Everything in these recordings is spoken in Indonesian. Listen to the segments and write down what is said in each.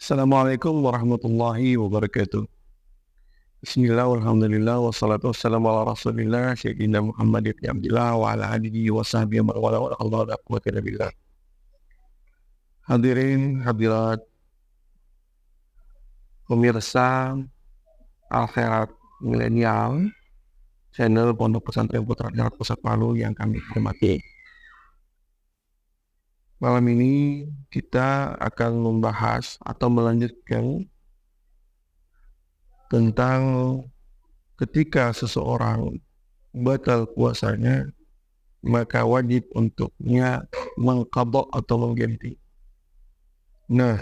Assalamualaikum warahmatullahi wabarakatuh. Bismillah, walhamdulillah, wassalatu wassalamu ala rasulillah, Sayyidina Muhammad ibn Abdillah, wa ala alihi wa sahbihi wa man wala wa Allah la quwwata illa billah. Hadirin, hadirat, pemirsa Al-Khairat Milenial, channel Pondok Pesantren Putra Darat Pusat Palu yang kami hormati. Malam ini kita akan membahas atau melanjutkan tentang ketika seseorang batal puasanya, maka wajib untuknya mengqadha atau mengganti. Nah,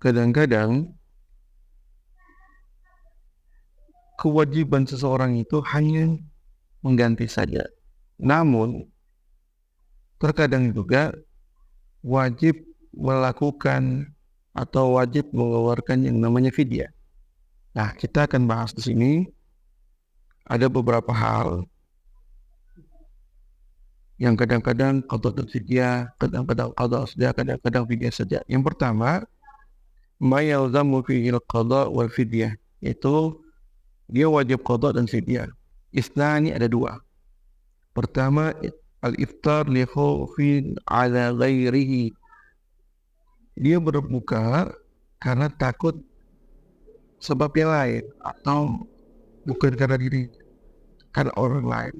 kadang-kadang kewajiban seseorang itu hanya mengganti saja. Namun, terkadang juga wajib melakukan atau wajib mengeluarkan yang namanya fidyah. Nah, kita akan bahas di sini ada beberapa hal yang kadang-kadang qadha dan fidyah, kadang-kadang qadha saja, kadang-kadang fidyah saja. Yang pertama, ma yalzamu fihi al-qadha wal fidyah, itu dia wajib qadha dan fidyah. Isnani ada dua. Pertama, al-iftar li khaufin ala ghairihi. Dia berbuka karena takut sebab yang lain atau bukan karena diri, karena orang lain.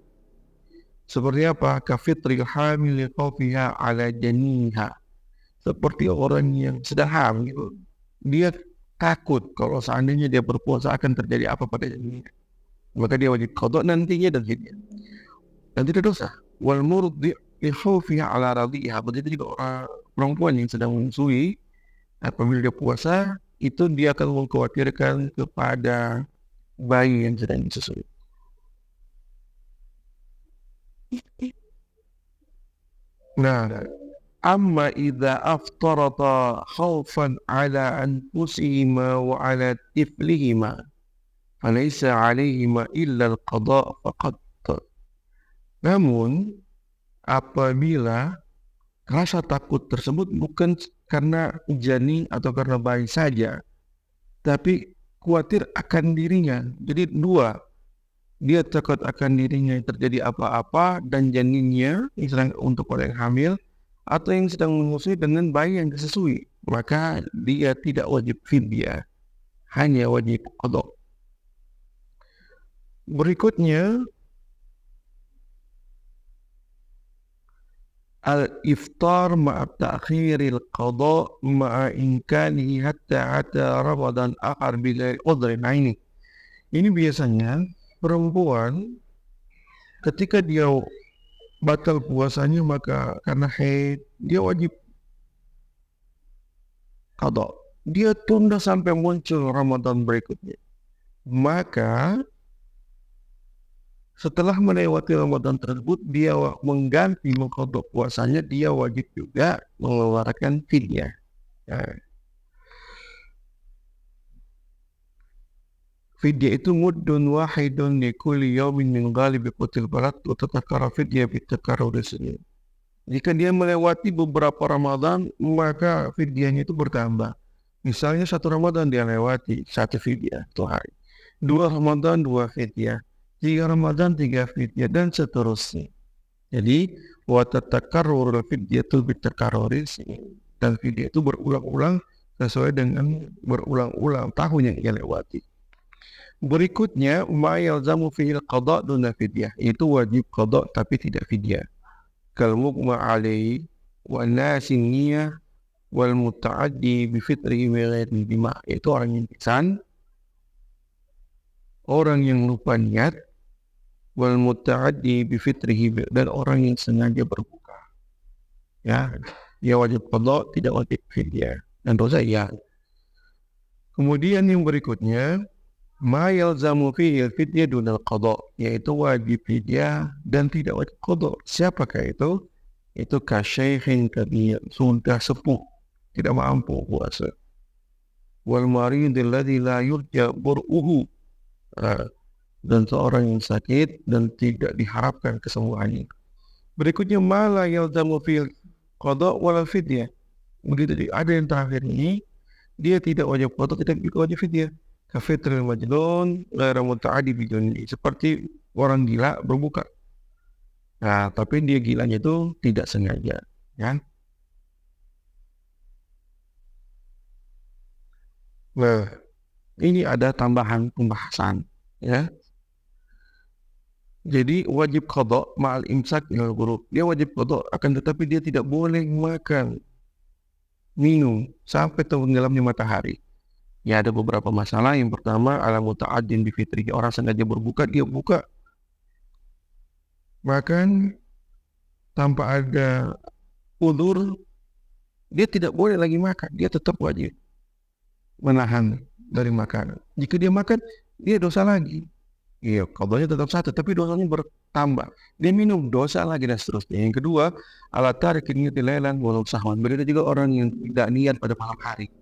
Seperti apa? Kafitril hamil li khaufiha ala janiha. Seperti orang yang sedang hamil, dia takut kalau seandainya dia berpuasa akan terjadi apa pada janinnya, maka dia wajib qadha nantinya dan fidyah. Dan tidak dosa. Wal murdi li khaufiha ala radhiha. Begitu juga orang perempuan yang sedang menyusui, apabila dia puasa, itu dia akan mengkhawatirkan kepada bayi yang sedang disusui. Nah, amma idza aftarata khaufan ala anfusihima wa ala tiflihima falaysa alaihima illa al-qada faqad. Namun apabila rasa takut tersebut bukan karena janin atau karena bayi saja, tapi khawatir akan dirinya. Jadi dua, dia takut akan dirinya terjadi apa-apa dan janinnya yang sedang untuk orang yang hamil atau yang sedang menyusui dengan bayi yang disusui, maka dia tidak wajib fidyah, hanya wajib qadha. Berikutnya, al-iftar ma'a ta'khiril qadha ma'a imkanihi hatta Ramadan akhar bila udhrin aini. Ini biasanya perempuan ketika dia batal puasanya, maka karena haid dia wajib qadha. Dia tunda sampai muncul Ramadan berikutnya. Maka setelah melewati Ramadan tersebut, dia mengganti mengqadha puasanya, dia wajib juga mengeluarkan fidyah. Fidyah itu muddun wahidun li kulli yawmin min ghalibi qutil balad wa tatakara fidyah bitakarrur sinin. Jika dia melewati beberapa Ramadan, maka fidyahnya itu bertambah. Misalnya satu Ramadan dia lewati, satu fidyah satu hari. 2 Ramadan 2 fidyah. 3 Ramadan 3 fidyah dan seterusnya. Jadi wa tatakarrur fidyatu bitakarrur sinin. Dan fidyah itu berulang-ulang sesuai dengan berulang-ulang tahun yang ia lewati. Berikutnya, ma yalzamu fihi al-qadha duna fidyah, itu wajib qadha tapi tidak fidyah. Kal mughma alaihi wa nasin niyah wal muta'addi bi fitrihi ghairi bima, itu orang yang pingsan, orang yang lupa niat, wal muta'addi bi fitrihi, dan orang yang sengaja berbuka. Ya, dia wajib qadha, tidak wajib fidyah. Dan dosa ya. Kemudian yang berikutnya, ma yalzamu fihi al-fidyah dunal qadha, yaitu wajib fidyah dan tidak wajib qadha. Siapakah itu? Itu kasyaikhin kabir, sudah sepuh, tidak mampu puasa. Wal marid alladhi la yurja bur'uhu, dan seorang yang sakit dan tidak diharapkan kesembuhannya. Berikutnya, ma la yalzamu fihi qadha wal fidyah. Begitu, ada yang terakhir ini, dia tidak wajib qada, tidak juga wajib fidyah. Kafitril majnun ghairu muta'addi bijununi, seperti orang gila berbuka. Nah, tapi dia gilanya itu tidak sengaja, ya. Nah, ini ada tambahan pembahasan, ya. Jadi wajib qada ma'al imsak minal ghurub. Dia wajib qada, akan tetapi dia tidak boleh makan, minum sampai tenggelamnya matahari. Ya, ada beberapa masalah. Yang pertama, ala muta'addin bi fitrihi, orang sengaja berbuka, dia buka makan tanpa ada udzur, dia tidak boleh lagi makan, dia tetap wajib menahan dari makanan. Jika dia makan, dia dosa lagi. Iya, qadanya tetap satu, tapi dosanya bertambah. Dia minum, dosa lagi, dan seterusnya. Yang kedua, ala tariki niyati lailan walau sahwan. Berbeda juga orang yang tidak niat pada malam hari.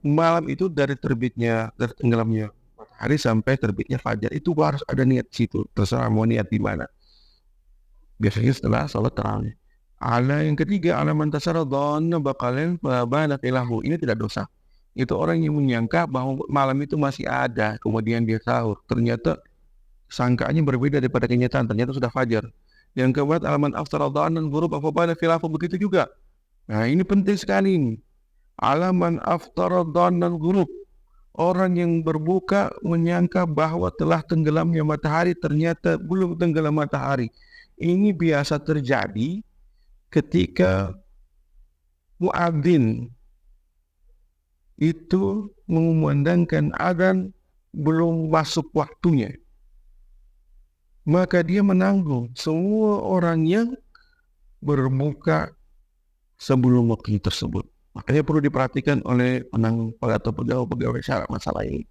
Malam itu dari tenggelamnya matahari sampai terbitnya fajar, itu harus ada niat situ. Terserah mau niat di mana. Biasanya setelah sholat tarawih. Ala yang ketiga, ala man tasara dhanna baqalan fa bana lahu. Ini tidak dosa. Itu orang yang menyangka bahwa malam itu masih ada, kemudian dia sahur. Ternyata sangkaannya berbeda daripada kenyataan, ternyata sudah fajar. Yang keempat, ala man aftara dhannan ghurub fa bana lahu, begitu juga. Nah, ini penting sekali ini. Ala man aftara dhannan ghurub. Orang yang berbuka menyangka bahwa telah tenggelamnya matahari, ternyata belum tenggelam matahari. Ini biasa terjadi ketika muadzin itu mengumandangkan adzan belum masuk waktunya, maka dia menanggung semua orang yang berbuka sebelum waktu tersebut. Makanya perlu diperhatikan oleh penanggung atau pegawai syara masalah ini.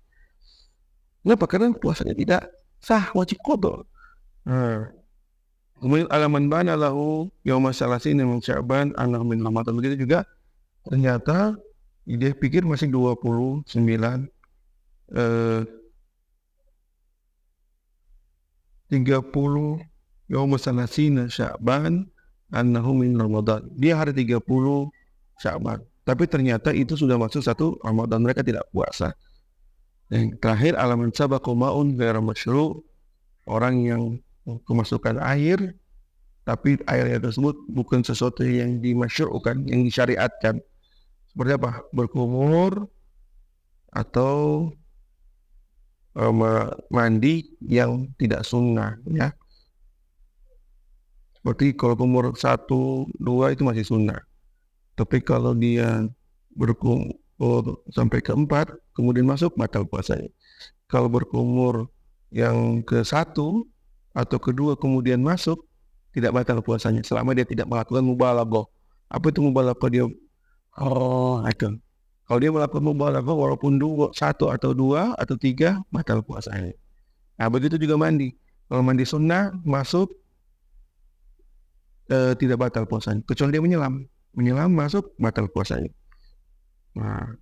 Kenapa? Karena puasanya tidak sah, wajib qada. Kemudian alaman bana lahu yauma salasin min Sya'ban annahu min Ramadan, begitu juga. Ternyata dia pikir masih 29 30 yauma salasin Sya'ban annahu min Ramadan. Dia hari 30 Sya'ban. Tapi ternyata itu sudah masuk satu Ramadan, mereka tidak puasa. Yang terakhir, alaman sabaqu ma'un ghairu masyru', orang yang kemasukan air, tapi airnya tersebut bukan sesuatu yang dimasyru'kan, yang disyariatkan. Seperti apa? Berkumur atau mandi yang tidak sunnah, ya. Seperti kalau kumur 1, 2 itu masih sunnah. Tapi kalau dia berkumur sampai ke 4, kemudian masuk, batal puasanya. Kalau berkumur yang ke-1 atau kedua kemudian masuk, tidak batal puasanya selama dia tidak melakukan mubalaghah. Apa itu mubalaghah? Dia itu. Kalau dia melakukan mubalaghah walaupun 1 atau 2 atau 3, batal puasanya. Nah, begitu juga mandi. Kalau mandi sunnah masuk, tidak batal puasanya, kecuali dia menyelam masuk, batal puasanya. Nah,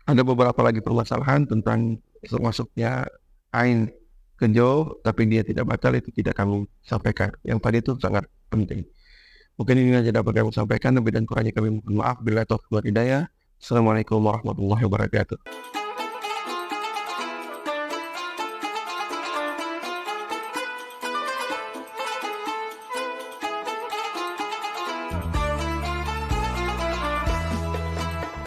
ada beberapa lagi permasalahan tentang masuknya ain ke jauh, tapi dia tidak batal, itu tidak kami sampaikan. Yang tadi itu sangat penting. Mungkin ini saja dapat kami sampaikan. Lebih dan kurangnya kami mohon maaf. Bila taufiq wal hidayah. Assalamualaikum warahmatullahi wabarakatuh.